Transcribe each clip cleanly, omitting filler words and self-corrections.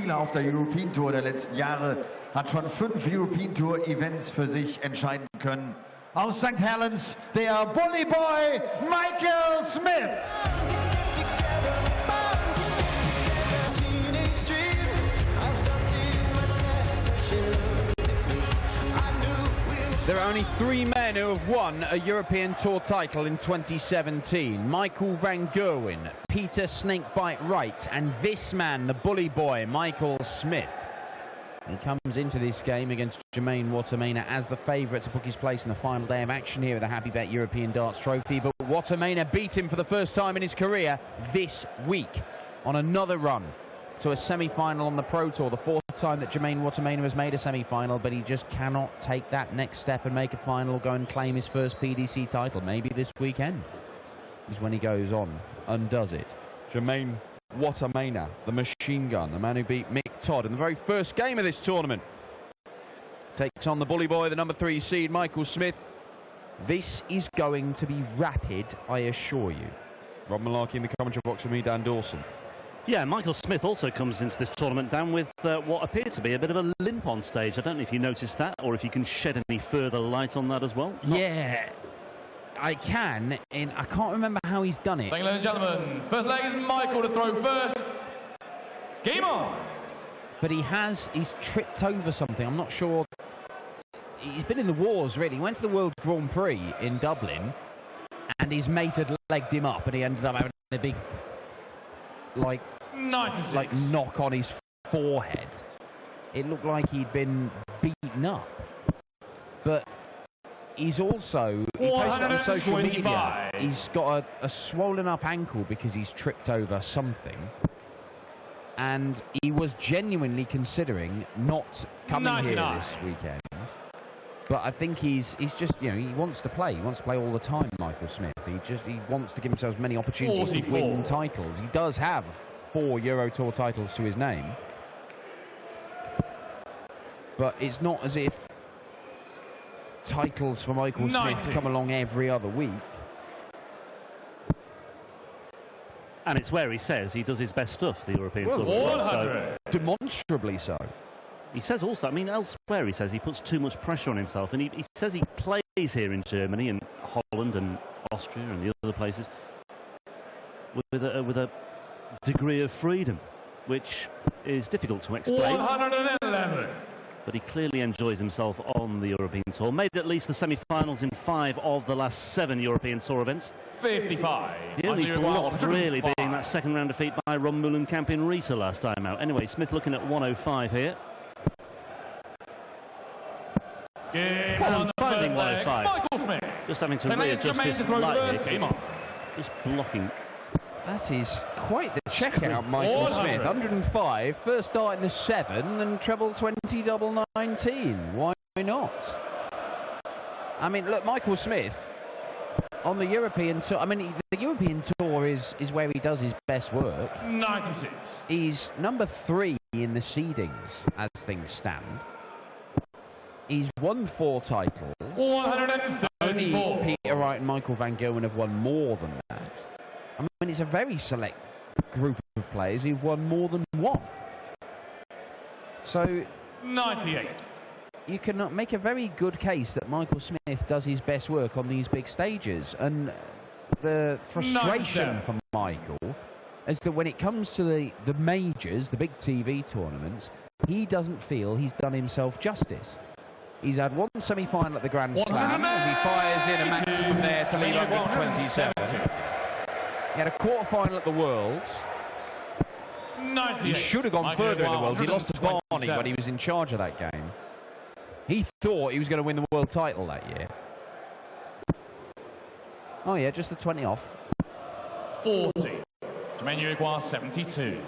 Spieler auf der European Tour der letzten Jahre, hat schon 5 European Tour Events für sich entscheiden können. Aus St. Helens, der Bully Boy Michael Smith. There are only 3 men who have won a European Tour title in 2017. Michael van Gerwen, Peter Snakebite Wright, and this man, the bully boy, Michael Smith. He comes into this game against Jermaine Wattimena as the favourite to book his place in the final day of action here at the Happy Bet European Darts Trophy. But Wattimena beat him for the first time in his career this week on another run to a semi-final on the Pro Tour, the 4th time that Jermaine Wattimena has made a semi-final, but he just cannot take that next step and make a final or go and claim his first PDC title. Maybe this weekend is when he goes on and does it. Jermaine Wattimena, the machine gun, the man who beat Mick Todd in the very first game of this tournament, takes on the bully boy, the number 3 seed, Michael Smith. This is going to be rapid, I assure you. Rob Malarkey in the commentary box with me, Dan Dawson. Yeah, Michael Smith also comes into this tournament down with what appeared to be a bit of a limp on stage. I don't know if you noticed that or if you can shed any further light on that as well. Yeah, I can, and I can't remember how he's done it. Thank you, ladies and gentlemen. First leg is Michael to throw first. Game on! But he's tripped over something. I'm not sure. He's been in the wars, really. He went to the World Grand Prix in Dublin, and his mate had legged him up, and he ended up having a big, like 96. Like knock on his forehead. It looked like he'd been beaten up. But he's also, he posted on social media, he's got a swollen up ankle because he's tripped over something. And he was genuinely considering not coming 99. here this weekend. But I think he's just, you know, he wants to play. He wants to play all the time, Michael Smith. He wants to give himself as many opportunities 44. to win titles. He does have 4 Euro Tour titles to his name. But it's not as if titles for Michael 90. Smith come along every other week. And it's where he says he does his best stuff, the European Tour. 100. So, demonstrably so. He says also, I mean, elsewhere he says he puts too much pressure on himself, and he says he plays here in Germany and Holland and Austria and the other places with a degree of freedom, which is difficult to explain. 111. But he clearly enjoys himself on the European Tour. Made at least the semi-finals in 5 of the last 7 European Tour events. 55. The only blot really being that second round defeat by Ron Mullenkamp in Riesa last time out. Anyway, Smith looking at 105 here. Game on the finding first leg. 105. Michael Smith. Just having to Then readjust Jermaine this to throw light first. here. Game on. Just blocking. That is quite the checkout, Michael 100. Smith. 105, first start in the 7, and treble 20, double 19. Why not? I mean, look, Michael Smith on the European Tour. I mean, the European Tour is where he does his best work. 96. He's number 3 in the seedings as things stand. He's won 4 titles. 134. Only Peter Wright and Michael van Gerwen have won more than that. I mean, it's a very select group of players who've won more than 1. So 98. you can make a very good case that Michael Smith does his best work on these big stages. And the frustration 97. for Michael is that when it comes to the majors, the big TV tournaments, he doesn't feel he's done himself justice. He's had 1 semi-final at the Grand Slam as he fires in a maximum there to leave 127. He had a quarter-final at the Worlds. 98. He should have gone further in the Worlds. He lost to Barney when he was in charge of that game. He thought he was going to win the world title that year. Oh yeah, just the 20 off. 40. Jermaine Uruguay 72.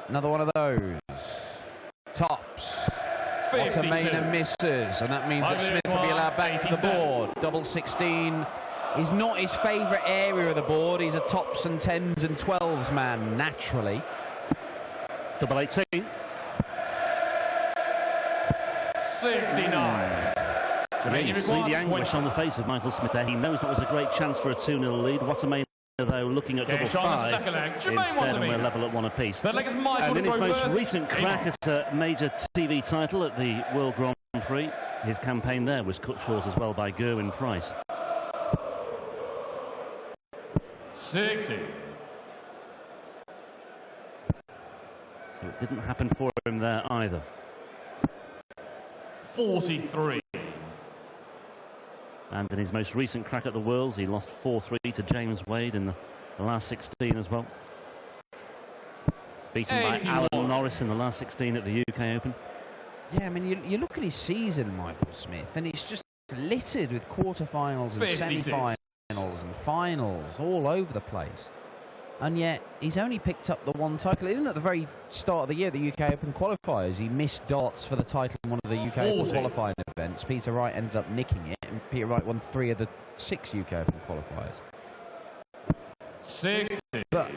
Another one of those. Tops. 52. Wattimena misses, and that means that Smith will be allowed back to the board. Double 16 is not his favourite area of the board. He's a tops and 10s and 12s man, naturally. Double 18. 69. You see the anguish on the face of Michael Smith there. He knows that was a great chance for a 2-0 lead. Wattimena though, looking at double Sean, the five second leg. Jermaine instead, and we're Wattimena. level at one apiece. Third leg is Michael And in to his throw most first. recent crack at a major TV title at the World Grand Prix, his campaign there was cut short as well by Gerwyn Price. 60. So it didn't happen for him there either. 43. And in his most recent crack at the Worlds, he lost 4-3 to James Wade in the last 16 as well. Beaten 81. by Alan Norris in the last 16 at the UK Open. Yeah, I mean, you look at his season, Michael Smith, and it's just littered with quarterfinals and 56. semi-finals and finals all over the place. And yet, he's only picked up the one title. Even at the very start of the year, the UK Open qualifiers, he missed darts for the title in one of the UK Open 40. qualifying events. Peter Wright ended up nicking it, and Peter Wright won 3 of the 6 UK Open qualifiers. 60. But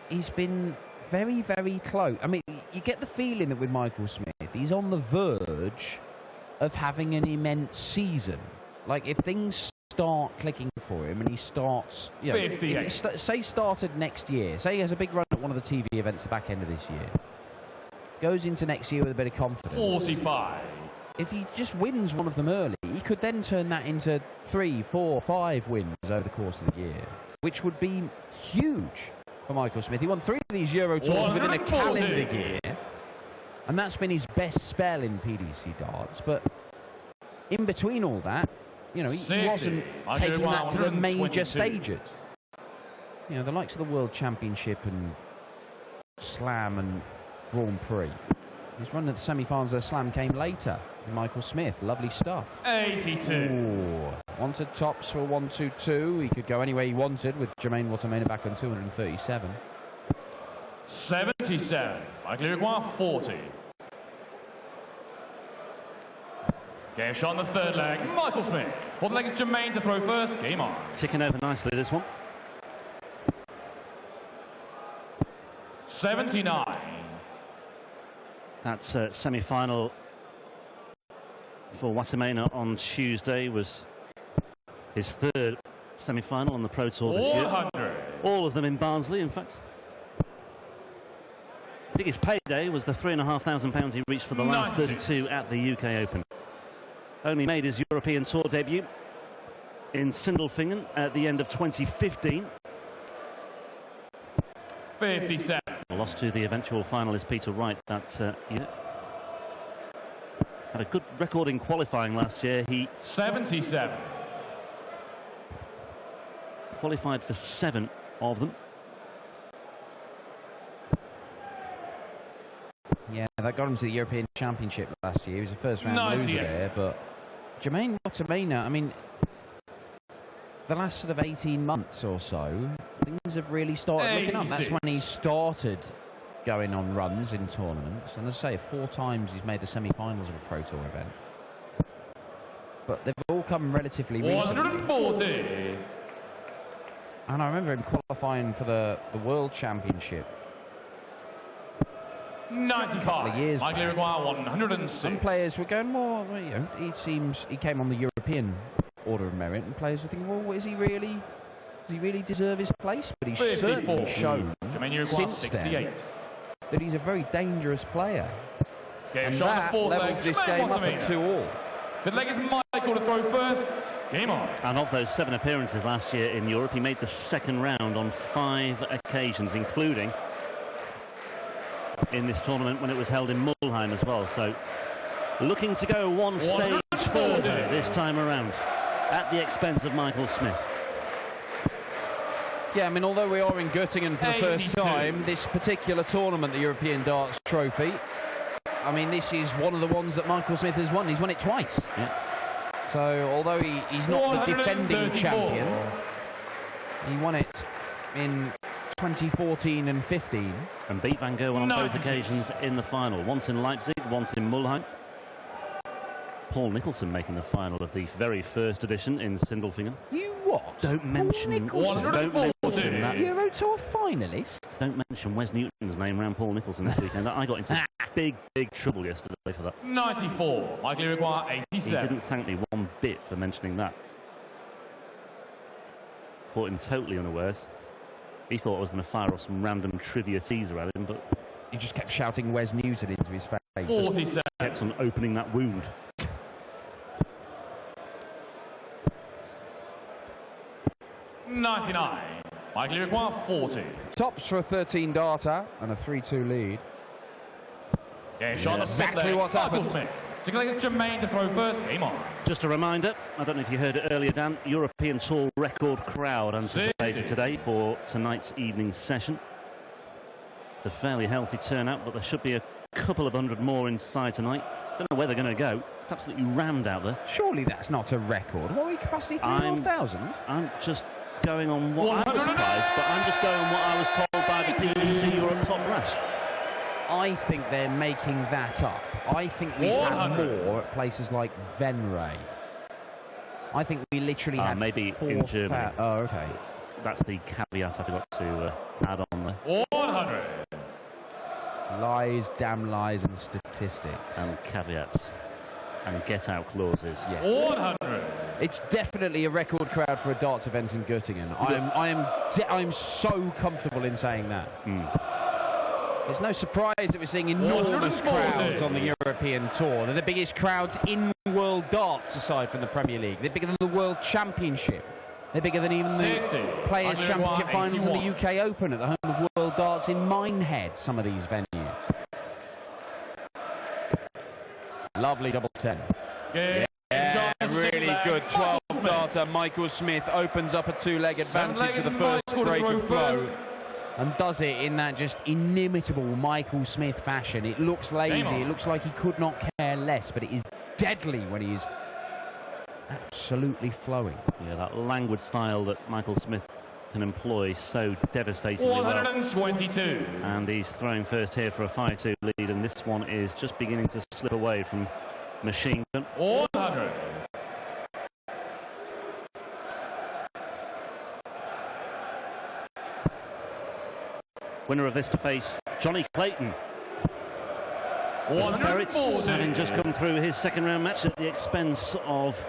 he's been very, very close. I mean, you get the feeling that with Michael Smith, he's on the verge of having an immense season. Like, if things start clicking for him and he starts, you know, if he say started next year, say he has a big run at one of the TV events at the back end of this year, goes into next year with a bit of confidence. 45. If he just wins one of them early, he could then turn that into 3, 4, 5 wins over the course of the year, which would be huge for Michael Smith. He won 3 of these Euro Tours within a calendar year, and that's been his best spell in PDC darts. But in between all that, you know, he wasn't taking that to the major stages. You know, the likes of the World Championship and Slam and Grand Prix. His run at the semi-finals of the Slam came later. Michael Smith, lovely stuff. 82. Ooh, wanted tops for 1-2-2. He could go any way he wanted with Jermaine Wattimena back on 237. 77. Michael Uruguay, 40. Game shot on the third leg. Michael Smith. Fourth leg is Jermaine to throw first. Game on. Ticking over nicely, this one. 79. That semi-final for Wattimena on Tuesday was his third semi-final on the Pro Tour this year. 100. All of them in Barnsley, in fact. Biggest payday was the £3,500 he reached for the last 32 at the UK Open. Only made his European Tour debut in Sindelfingen at the end of 2015. 57. Lost to the eventual finalist Peter Wright that year. Had a good record in qualifying last year. He 77. qualified for 7 of them. Yeah, that got him to the European Championship last year. He was a first-round loser there, but Jermaine Wattimena, I mean, the last sort of 18 months or so, things have really started looking up. That's when he started going on runs in tournaments. And as I say, 4 times he's made the semi-finals of a Pro Tour event. But they've all come relatively recently. 140. And I remember him qualifying for the World Championship 95. Years Michael back. Uruguay, 106. Some players were going, well, you know, he came on the European Order of Merit, and players were thinking, well, does he really deserve his place? But he's 54. certainly shown Jermaine Uruguay, since 68. then that he's a very dangerous player. Game And shot on the that fourth leg. levels this Jermaine game up Wattimena. at 2-all. The leg is Michael to throw first. Game on. And of those 7 appearances last year in Europe, he made the second round on 5 occasions, including in this tournament when it was held in Mulheim as well. So looking to go one stage further this time around at the expense of Michael Smith. Yeah, I mean, although we are in Göttingen for the first 82. time, this particular tournament, the European Darts Trophy, I mean, this is one of the ones that Michael Smith has won. He's won it twice. Yeah. So, although he's not the defending 134. champion, he won it in 2014 and 15. And beat Van Gerwen on both 96. occasions in the final. Once in Leipzig, once in Mulheim. Paul Nicholson making the final of the very first edition in Sindelfingen. You what? Don't mention that. Euro Tour finalist? Don't mention Wes Newton's name around Paul Nicholson this weekend. I got into big trouble yesterday for that. 94. Michael Uruguay, He 87. didn't thank me one bit for mentioning that. caught him totally unawares. He thought I was going to fire off some random trivia teaser at him, but he just kept shouting Wes Newton into his face. 47. Kept on opening that wound. $99. Michael, you require 40. Tops for a 13-darter and a 3-2 lead. Game shot on the Exactly fifth leg. what's happened. Michael Smith. It's Jermaine to throw first. Game on. Just a reminder, I don't know if you heard it earlier, Dan, European Tour record crowd anticipated today for tonight's evening session. It's a fairly healthy turnout, but there should be a couple of hundred more inside tonight. Don't know where they're going to go. It's absolutely rammed out there. Surely that's not a record. What are we, capacity 3,500? I'm just going on what I was surprised, but I'm just going on what I was told by the BBC Europe Top Brass. I think they're making that up. I think we've had more at places like Venray. I think we literally had maybe in Germany. Oh, okay. That's the caveat I forgot to add on there. 100. Lies, damn lies, and statistics. And caveats. And get-out clauses. Yeah. 100. It's definitely a record crowd for a darts event in Göttingen. I'm so comfortable in saying that. There's no surprise that we're seeing enormous crowds on the European Tour. They're the biggest crowds in world darts aside from the Premier League. They're bigger than the World Championship. They're bigger than even the Players' Championship finals and the UK Open at the home of World Darts in Minehead, some of these venues. Lovely double 10. Yeah, really good 12-darter. Michael Smith opens up a two-leg advantage to the first break of flow. And does it in that just inimitable Michael Smith fashion. It looks lazy, it looks like he could not care less, but it is deadly when he is absolutely flowing. Yeah, that languid style that Michael Smith can employ so devastatingly 122. well. And he's throwing first here for a 5-2 lead, and this one is just beginning to slip away from Machine Gun. 100. Winner of this to face Johnny Clayton. The Ferrets, having just come through his second round match at the expense of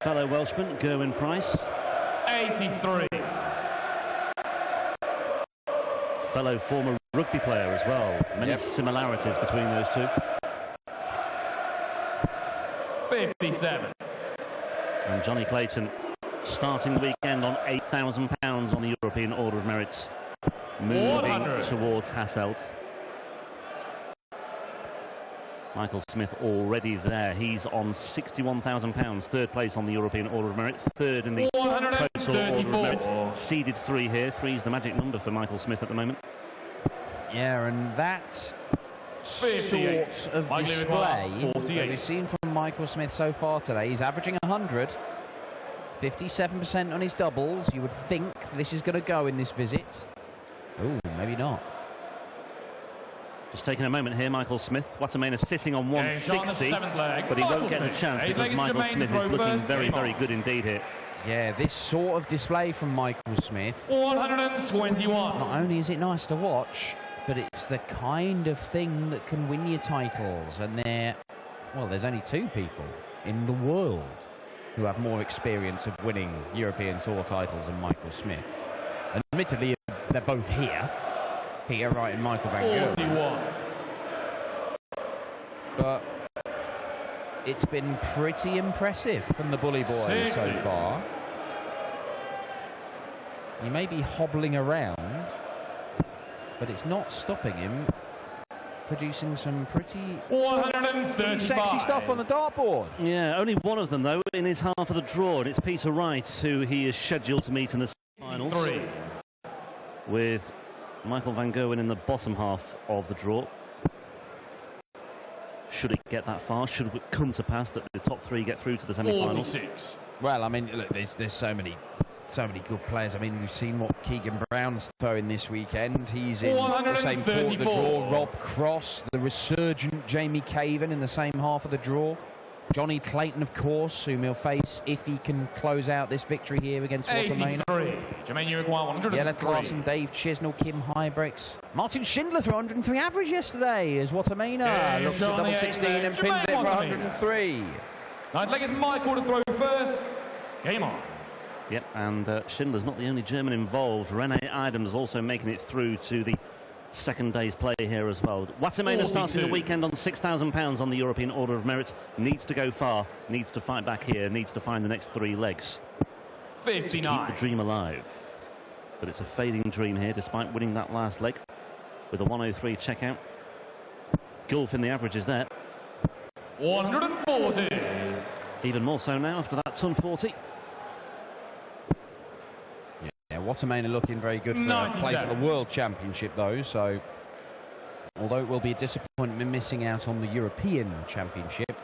fellow Welshman Gerwyn Price. 83. Fellow former rugby player as well. Many similarities between those two. 57. And Johnny Clayton starting the weekend on £8,000 on the European Order of Merit, moving towards Hasselt. Michael Smith already there. He's on £61,000, third place on the European Order of Merit, third in the total Order of Merit. Seeded 3 here. 3 is the magic number for Michael Smith at the moment. Yeah, and that sort of display that we've seen from Michael Smith so far today, he's averaging 100, 57% on his doubles. You would think this is going to go in this visit. Oh, maybe not. Just taking a moment here, Michael Smith. Wattimena sitting on 160, but he won't get the chance because Michael Smith is looking very, very good indeed here. Yeah, this sort of display from Michael Smith. 121. Not only is it nice to watch, but it's the kind of thing that can win you titles. And there's only 2 people in the world who have more experience of winning European Tour titles than Michael Smith. Admittedly, they're both here. Peter Wright and Michael Van Gerwen. 41. But it's been pretty impressive from the Bully Boy so far. He may be hobbling around, but it's not stopping him producing some pretty sexy stuff on the dartboard. Yeah, only one of them, though, in his half of the draw, and it's Peter Wright, who he is scheduled to meet in the finals. With Michael Van Gerwen in the bottom half of the draw. Should it get that far? Should it come to pass that the top 3 get through to the semi-finals? 46. Well, I mean, look, there's so many good players. I mean, we've seen what Keegan Brown's throwing this weekend. He's in the same half of the draw. Rob Cross, the resurgent Jamie Caven in the same half of the draw. Johnny Clayton, of course, whom he'll face if he can close out this victory here against Wattimena. Jermaine, you require 103. Yeleth Larson, Dave Chisnell, Kim Hybrex. Martin Schindler threw 103 average yesterday as Wattimena looks at double 16 and pins it for 103. Ninth leg is Michael to throw first. Game on. Yep, and Schindler's not the only German involved. Rene Idem's also making it through to the second day's play here as well. Wattimena starting the weekend on £6,000 on the European Order of Merit. Needs to go far, needs to fight back here, needs to find the next 3 legs. 59. To keep the dream alive. But it's a fading dream here, despite winning that last leg with a 103 checkout. Gulf in the averages there. 140. Even more so now after that ton 40. Yeah, Wattimena looking very good for a place at the World Championship, though. So, although it will be a disappointment missing out on the European Championship,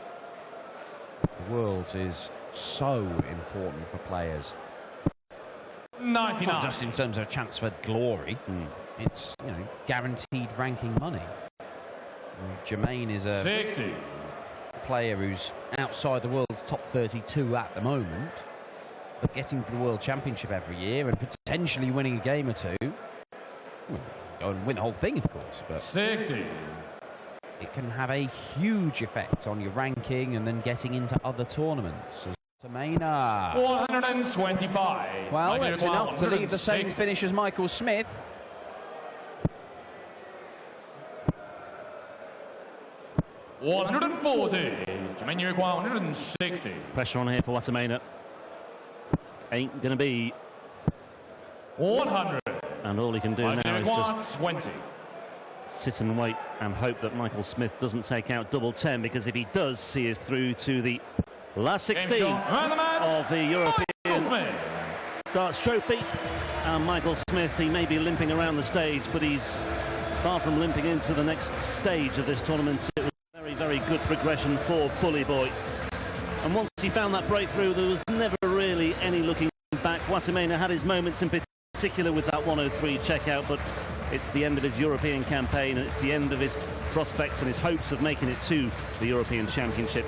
the Worlds is so important for players. 99. Not just in terms of a chance for glory. It's, you know, guaranteed ranking money. Jermaine is a 60. player who's outside the world's top 32 at the moment, but getting to the World Championship every year and potentially winning a game or two. Well, go and win the whole thing, of course, but 60. it can have a huge effect on your ranking and then getting into other tournaments. Wattimena. 125. Well, that's enough to leave the same finish as Michael Smith. $140. Jermaine, you require 160. Pressure on here for Wattimena. Ain't going to be 100. And all he can do now is just 20. sit and wait and hope that Michael Smith doesn't take out double 10, because if he does, he is through to the last 16 of the European Darts Trophy. And Michael Smith, he may be limping around the stage, but he's far from limping into the next stage of this tournament. It was very, very good progression for Bully Boy. And once he found that breakthrough, there was never really any looking back. Wattimena had his moments in particular with that 103 checkout, but it's the end of his European campaign, and it's the end of his prospects and his hopes of making it to the European Championship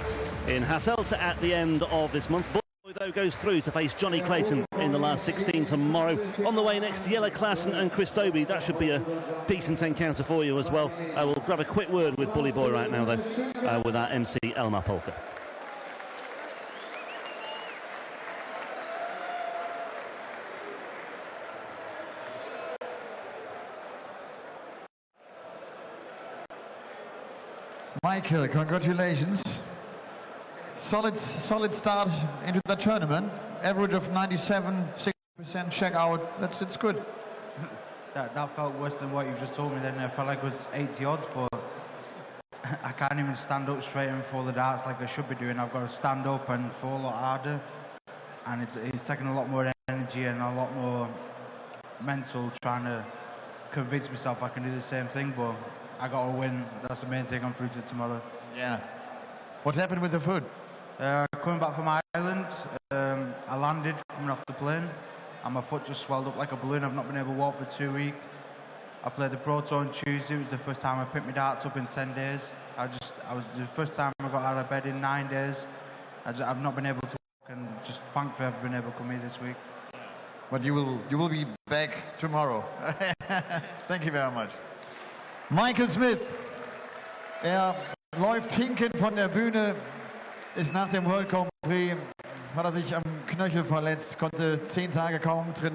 in Hasselt at the end of this month. Boy, though, goes through to face Johnny Clayton in the last 16 tomorrow. On the way next, Jelle Klaassen and Christobi. That should be a decent encounter for you as well. I will grab a quick word with Bully Boy right now, though, with our MC Elmar Polka. Michael, congratulations. Solid start into the tournament. Average of 97, 6% checkout. It's good. That felt worse than what you just told me then. I felt like it was 80 odds, but I can't even stand up straight and throw the darts like I should be doing. I've got to stand up and throw a lot harder. And it's taking a lot more energy and a lot more mental trying to convince myself I can do the same thing, but I got to win. That's the main thing. I'm through to tomorrow. Yeah. What happened with the foot? Coming back from Ireland, I landed coming off the plane, and my foot just swelled up like a balloon. I've not been able to walk for 2 weeks. I played the Pro Tour on Tuesday. It was the first time I picked my darts up in 10 days. I was the first time I got out of bed in 9 days. I've not been able to walk, and just thankfully I've been able to come here this week. But you will be back tomorrow. Thank you very much. Michael Smith, läuft hinkend von der Bühne, ist nach dem World Grand Prix, hat er sich am Knöchel verletzt, konnte 10 Tage kaum trainieren.